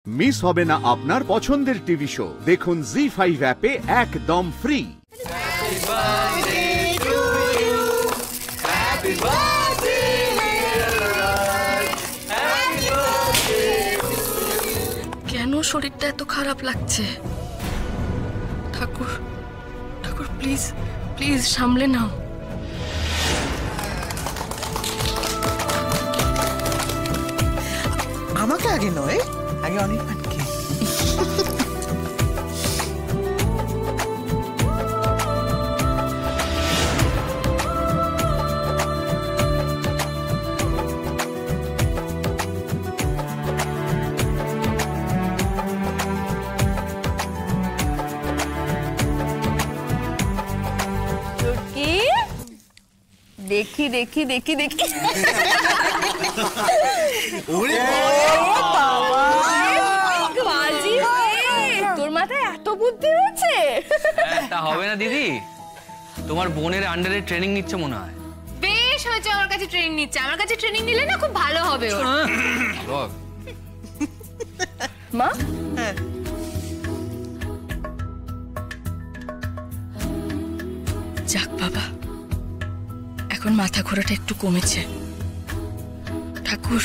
Miss হবে না আপনার পছন্দের টিভি শো। দেখুন জি5 অ্যাপে একদম ফ্রি। কেন শরীরটা এত খারাপ লাগছে? ঠাকুর ঠাকুর প্লিজ প্লিজ সামলে নাও। আমাকে আগে নয়, আগে অনির্বাণকে। দেখি দেখি দেখি দেখি তোর মাথায় এত বুদ্ধি হয়েছে? তা হবে না দিদি, তোমার বোনের আন্ডারে ট্রেনিং নিচ্ছে মনে হয়। বেশ হয়েছে, আমার কাছে ট্রেনিং নিচ্ছে। আমার কাছে ট্রেনিং নিলে না খুব ভালো হবে। মা যাক বাবা, এখন মাথা ঘোরাটা একটু কমেছে। ঠাকুর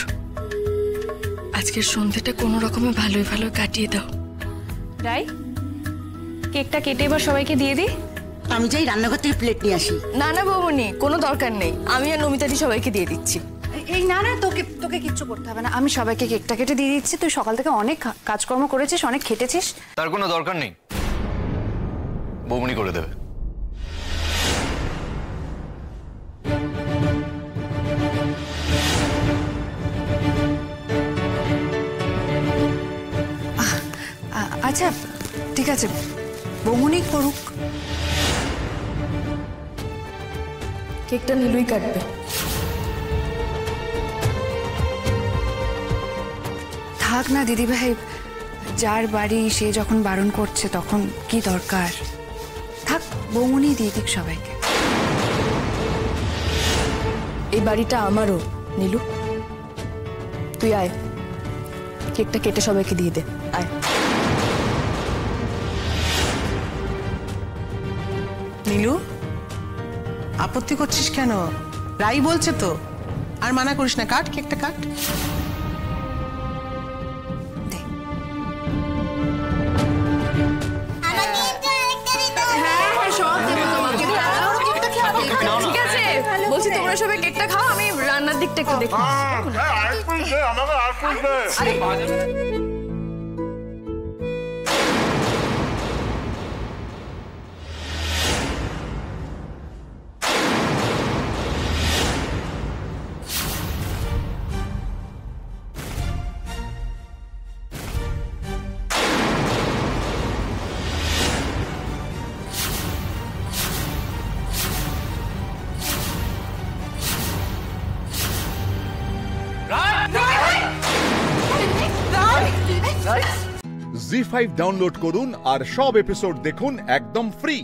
আজকের সন্ধ্যাটা কোনো রকমে ভালোই ভালো কাটিয়ে দাও। রাই, কেকটা কেটে এবার সবাইকে দিয়ে দিই। আমি যাই রান্নাঘর থেকে প্লেট নিয়ে আসি। না না বৌমনি, কোনো দরকার নেই, আমি আর নমিতাদি সবাইকে দিয়ে দিচ্ছি। এই না না, তোকে তোকে কিচ্ছু করতে হবে না, আমি সবাইকে কেকটা কেটে দিয়ে দিচ্ছি। তুই সকাল থেকে অনেক কাজকর্ম করেছিস, অনেক খেটেছিস। তার কোনো দরকার নেই, বৌমনি করে দেবে। আচ্ছা ঠিক আছে, বৌমনি করুক। কেকটা নীলুই কাটবে। থাক না দিদি ভাই, যার বাড়ি সে যখন বারণ করছে তখন কি দরকার। থাক, বৌমনি দিয়ে দিক সবাইকে। এই বাড়িটা আমারও নীলু, তুই আয়, কেকটা কেটে সবাইকে দিয়ে দে। আয়। নীলু, আপত্তি করছিস কেন? রাই বলছে তো, আর মানা করিস না। কাট, কেকটা কাট। ঠিক আছে, বলছি তোমরা সবাই কেকটা খাও, আমি রান্নার দিকটা একটু দেখি। জি5 ডাউনলোড করুন আর সব এপিসোড দেখুন একদম ফ্রি।